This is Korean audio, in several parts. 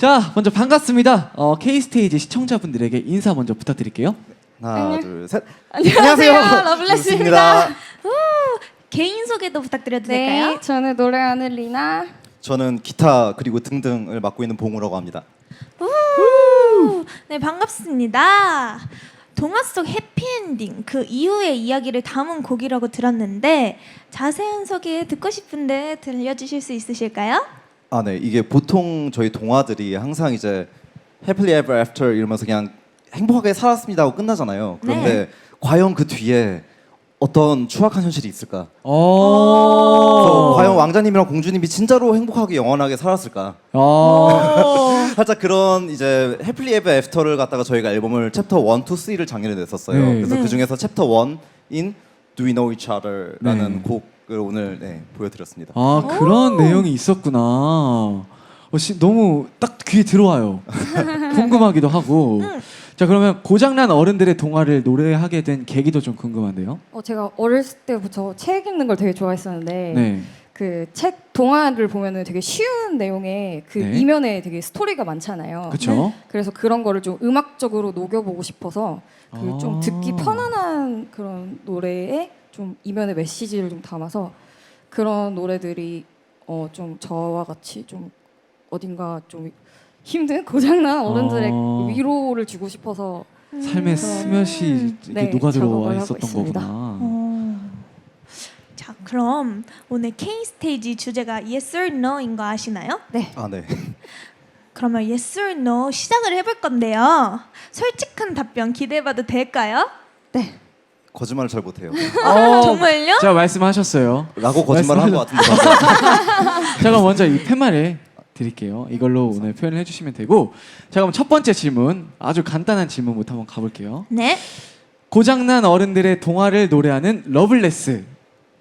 자, 먼저 반갑습니다. K스테이지 시청자분들에게 인사 먼저 부탁드릴게요. 하나, 둘, 셋. 안녕하세요. 러블레스입니다. 개인 소개도 부탁드려도 네, 될까요? 저는 노래하는 리나. 저는 기타 그리고 등등을 맡고 있는 봉우라고 합니다. 네, 반갑습니다. 동화 속 해피엔딩 그 이후의 이야기를 담은 곡이라고 들었는데 자세한 소개 듣고 싶은데 들려주실 수 있으실까요? 아, 네. 이게 보통 저희 동화들이 항상 이제 happily ever after 이러면서 그냥 행복하게 살았습니다 하고 끝나잖아요. 그런데 네. 과연 그 뒤에 어떤 추악한 현실이 있을까? 오. 과연 왕자님이랑 공주님이 진짜로 행복하게 영원하게 살았을까? 살짝 그런 이제 해플리 에버 애프터를 갖다가 저희가 앨범을 챕터 1, 2, 3를 작년에 냈었어요. 네. 그래서 네. 그 중에서 챕터 1인 Do We Know Each Other라는 네. 곡을 오늘 보여드렸습니다. 아, 그런 내용이 있었구나. 너무 딱 귀에 들어와요. 궁금하기도 하고. 자, 그러면 고장난 어른들의 동화를 노래하게 된 계기도 좀 궁금한데요. 제가 어렸을 때부터 책 읽는 걸 되게 좋아했었는데 네. 그 책 동화를 보면은 되게 쉬운 내용의 그 네. 이면에 되게 스토리가 많잖아요. 그렇죠. 그래서 그런 거를 좀 음악적으로 녹여보고 싶어서 그 좀 아. 듣기 편안한 그런 노래에 좀 이면의 메시지를 좀 담아서 그런 노래들이 좀 저와 같이 좀 어딘가 좀 힘든 고장난 어른들의 위로를 주고 싶어서 삶의 스며시 이렇게 네, 녹아들어와 작업을 하고 있었던 있습니다. 거구나. 자, 그럼 오늘 K스테이지 주제가 Yes or No인 거 아시나요? 네. 아, 네. 그러면 Yes or No 시작을 해볼 건데요. 솔직한 답변 기대해봐도 될까요? 네. 거짓말을 잘 못해요. 정말요? 제가 말씀하셨어요. 라고 거짓말을 한 것 같은데. 자, 그럼 먼저 이 팻말을 드릴게요. 이걸로 오늘 표현을 해주시면 되고, 자, 그럼 첫 번째 질문, 아주 간단한 질문부터 한번 가볼게요. 네. 고장난 어른들의 동화를 노래하는 러블레스,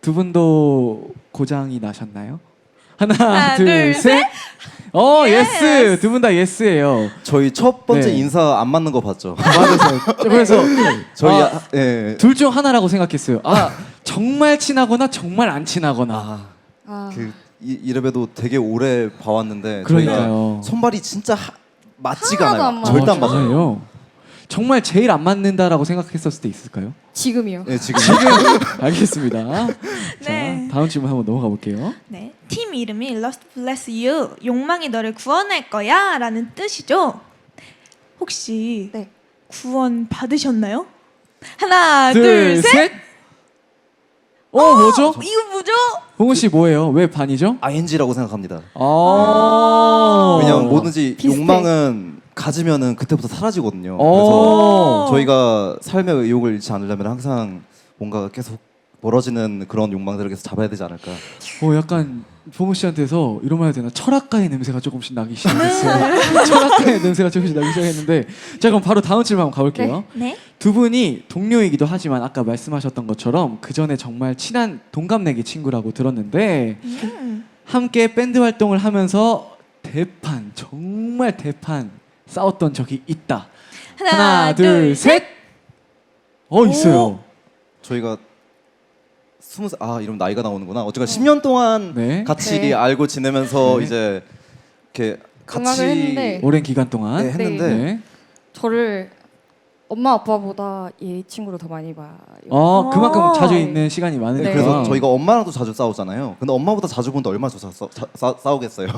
두 분도 고장이 나셨나요? 하나, 둘, 셋. 예스. 두 분 다 예스예요. 저희 첫 번째 네. 인사 안 맞는 거 봤죠? 맞아서 그래서 저희 아, 둘 중 하나라고 생각했어요. 정말 친하거나 정말 안 친하거나. 이래봬도 되게 오래 봐왔는데 그러니까요. 저희가 손발이 진짜 맞지가 하나도 않아요. 안 절대 안 맞아요. 정말요? 정말 제일 안 맞는다라고 생각했었을 때 있을까요? 지금이요. 네, 지금 알겠습니다. 네. 자, 다음 질문 한번 넘어가 볼게요. 네. 팀 이름이 Lust Bless You, 욕망이 너를 구원할 거야 라는 뜻이죠. 혹시 네. 구원 받으셨나요? 하나, 둘, 셋. 뭐죠? 이거 뭐죠? 봉우 씨 뭐예요? 왜 반이죠? ING라고 생각합니다. 왜냐면 왜냐면 뭐든지 비슷해. 욕망은 가지면은 그때부터 사라지거든요. 그래서 어. 저희가 삶의 의욕을 잃지 않으려면 항상 뭔가 계속 멀어지는 그런 욕망들을 계속 잡아야 되지 않을까. 약간 봉우 씨한테서 이런 말 해야 되나? 철학가의 냄새가 조금씩 나기 시작했어요. 철학가의 냄새가 조금씩 나기 시작했는데, 자, 그럼 바로 다음 질문 한번 가볼게요. 네. 두 분이 동료이기도 하지만 아까 말씀하셨던 것처럼 그 전에 정말 친한 동갑내기 친구라고 들었는데 함께 밴드 활동을 하면서 정말 대판 싸웠던 적이 있다. 하나, 둘, 셋. 있어요. 저희가 20살 이러면 나이가 나오는구나. 어쨌건 10년 동안 네. 같이 네. 알고 지내면서 네. 이제 이렇게 음악을 같이 했는데 오랜 기간 동안. 네, 했는데 네. 저를 엄마 아빠보다 얘 친구를 더 많이 봐요. 그만큼 자주 네. 있는 시간이 많으니까. 네. 그래서 저희가 엄마랑도 자주 싸우잖아요. 근데 엄마보다 자주 보는데 얼마나 싸우겠어요.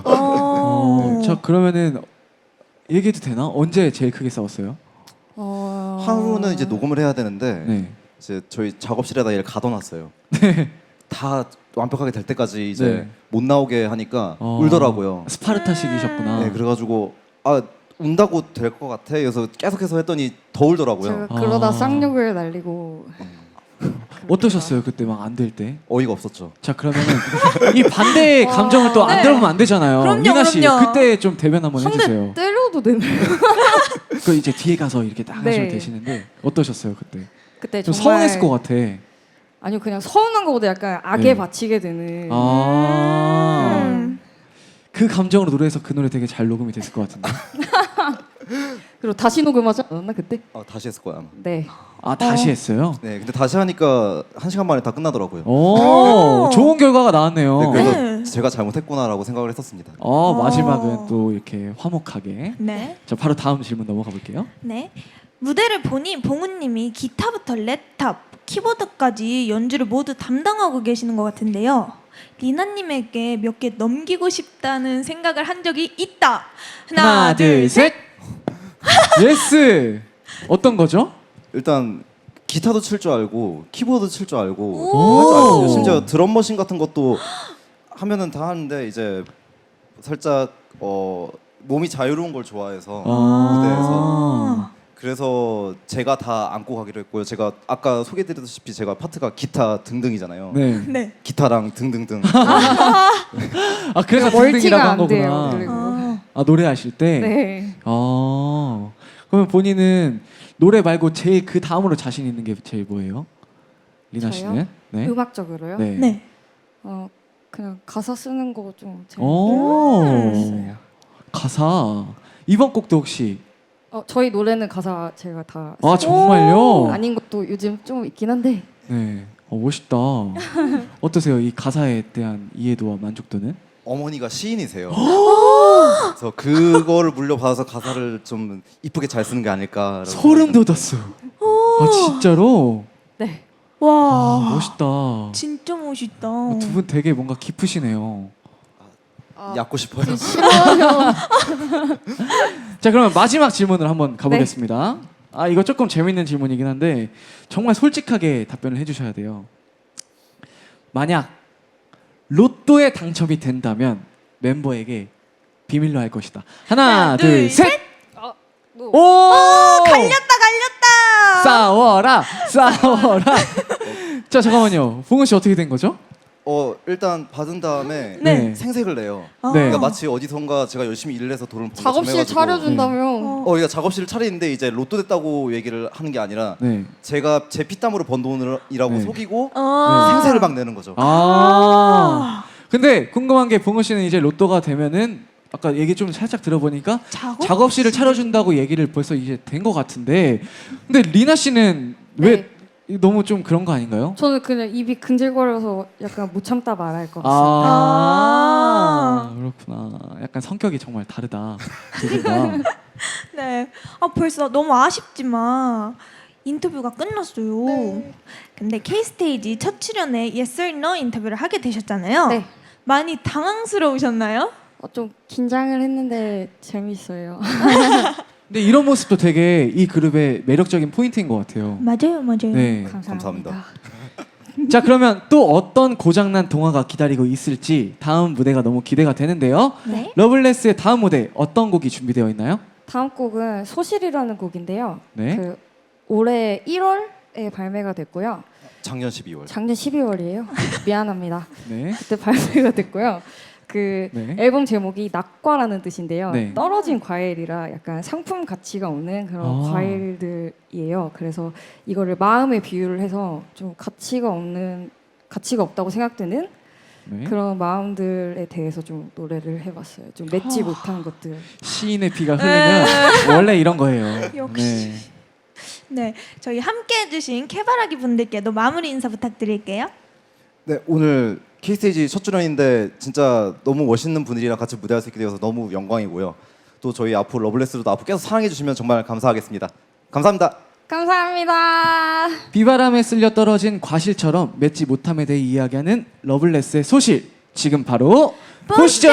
자, 그러면은 얘기해도 되나? 언제 제일 크게 싸웠어요? 하루는 이제 녹음을 해야 되는데 네. 이제 저희 작업실에다 얘를 가둬놨어요. 다 완벽하게 될 때까지 이제 네. 못 나오게 하니까 울더라고요. 스파르타식이셨구나. 네, 그래가지고 운다고 될 것 같아. 그래서 계속해서 했더니 더 울더라고요. 제가 그러다 쌍욕을 날리고 어떠셨어요 그때 막 안 될 때? 어이가 없었죠. 자, 그러면은 이 반대의 감정을 또 안 네. 들어보면 안 되잖아요. 그럼요, 리나 씨 그럼요. 그때 좀 대변 한번 한 해주세요. 대 때려도 되나요? 그 이제 뒤에 가서 이렇게 딱 하시면 네. 되시는데 어떠셨어요 그때? 그때 좀 정말 서운했을 것 같아. 아니요, 그냥 서운한 것보다 약간 악에 네. 바치게 되는. 그 감정으로 노래해서 그 노래 되게 잘 녹음이 됐을 것 같은데. 그리고 다시 녹음하지 않았나 그때? 다시 했을 거야 아마. 네. 아 다시 했어요? 네, 근데 다시 하니까 1시간 만에 다 끝나더라고요. 오, 좋은 결과가 나왔네요. 네, 그래서 네. 제가 잘못했구나라고 생각을 했었습니다. 마지막은 또 이렇게 화목하게. 네. 자 바로 다음 질문 넘어가 볼게요. 네. 무대를 보니 봉우님이 기타부터 랩탑, 키보드까지 연주를 모두 담당하고 계시는 것 같은데요. 리나님에게 몇 개 넘기고 싶다는 생각을 한 적이 있다. 하나 둘 셋. 예스. 어떤 거죠? 일단 기타도 칠 줄 알고 키보드 칠 줄 알고 오. 할 줄 알거든요. 심지어 드럼 머신 같은 것도 하면은 다 하는데 이제 살짝 몸이 자유로운 걸 좋아해서 무대에서 그래서 제가 다 안고 가기로 했고요. 제가 아까 소개드렸다시피 제가 파트가 기타 등등이잖아요. 네. 네. 기타랑 등등등. 아 그래서 멀티가 등등이라고 한 안 돼요. 거구나. 그리고. 아 노래하실 때. 네. 그러면 본인은 노래 말고 제일 그 다음으로 자신 있는 게 제일 뭐예요? 리나 저요? 씨는? 네. 음악적으로요? 네. 네. 그냥 가사 쓰는 거 좀 제일 오. 재밌어요. 가사. 이번 곡도 혹시 저희 노래는 가사 제가 다 아 정말요? 아닌 것도 요즘 좀 있긴 한데 네. 멋있다. 어떠세요? 이 가사에 대한 이해도와 만족도는? 어머니가 시인이세요. 그래서 그거를 물려받아서 가사를 좀 이쁘게 잘 쓰는 게 아닐까. 소름 돋았어. 아 진짜로? 네. 와. 멋있다. 진짜 멋있다. 두 분 되게 뭔가 깊으시네요. 얕고 싶어요. 싫어요. 자 그러면 마지막 질문을 한번 가보겠습니다. 아 이거 조금 재밌는 질문이긴 한데 정말 솔직하게 답변을 해주셔야 돼요. 만약 로또에 당첨이 된다면 멤버에게 비밀로 할 것이다. 하나, 둘, 셋. 오! 갈렸다. 싸워라, 싸워라. 자 잠깐만요. 봉은 씨 어떻게 된 거죠? 일단 받은 다음에 네. 생색을 내요. 아. 네. 그러니까 마치 어디선가 제가 열심히 일을 해서 돈을 번 것처럼 작업실 해가지고 차려준다면 그러니까 작업실을 차리는데 이제 로또 됐다고 얘기를 하는 게 아니라 네. 제가 제 피땀으로 번 돈이라고 네. 속이고 아. 생색을 막 내는 거죠. 근데 궁금한 게 봉은 씨는 이제 로또가 되면은 아까 얘기 좀 살짝 들어보니까 작업? 작업실을 차려준다고 얘기를 벌써 이제 된 것 같은데 근데 리나 씨는 왜 너무 좀 그런 거 아닌가요? 저는 그냥 입이 근질거려서 약간 못 참다 말할 것 같습니다. 그렇구나. 약간 성격이 정말 다르다. 두 분 다. 네. 벌써 너무 아쉽지만 인터뷰가 끝났어요. 근데 K-스테이지 첫 출연에 Yes or No 인터뷰를 하게 되셨잖아요. 네. 많이 당황스러우셨나요? 좀 긴장을 했는데 재밌어요. 근데 이런 모습도 되게 이 그룹의 매력적인 포인트인 것 같아요. 맞아요. 네. 감사합니다. 자 그러면 또 어떤 고장난 동화가 기다리고 있을지 다음 무대가 너무 기대가 되는데요. 네. 러블레스의 다음 무대 어떤 곡이 준비되어 있나요? 다음 곡은 소실이라는 곡인데요. 네. 올해 1월에 발매가 됐고요. 작년 12월. 작년 12월이에요. 미안합니다. 네. 그때 발매가 됐고요. 네. 앨범 제목이 낙과라는 뜻인데요. 네. 떨어진 과일이라 약간 상품 가치가 없는 그런 과일들이에요. 그래서 이거를 마음에 비유를 해서 좀 가치가 없다고 생각되는 네. 그런 마음들에 대해서 좀 노래를 해봤어요. 좀 맺지 못한 것들. 시인의 피가 흐르면 원래 이런 거예요. 역시. 네. 저희 함께 해주신 캐바라기 분들께도 마무리 인사 부탁드릴게요. 네, 오늘 K-스테이지 첫 출연인데 진짜 너무 멋있는 분들이랑 같이 무대할 수 있게 되어서 너무 영광이고요. 또 저희 앞으로 러블레스로도 앞으로 계속 사랑해 주시면 정말 감사하겠습니다. 감사합니다. 감사합니다. 비바람에 쓸려 떨어진 과실처럼 맺지 못함에 대해 이야기하는 러블레스의 소실 지금 바로 보시죠.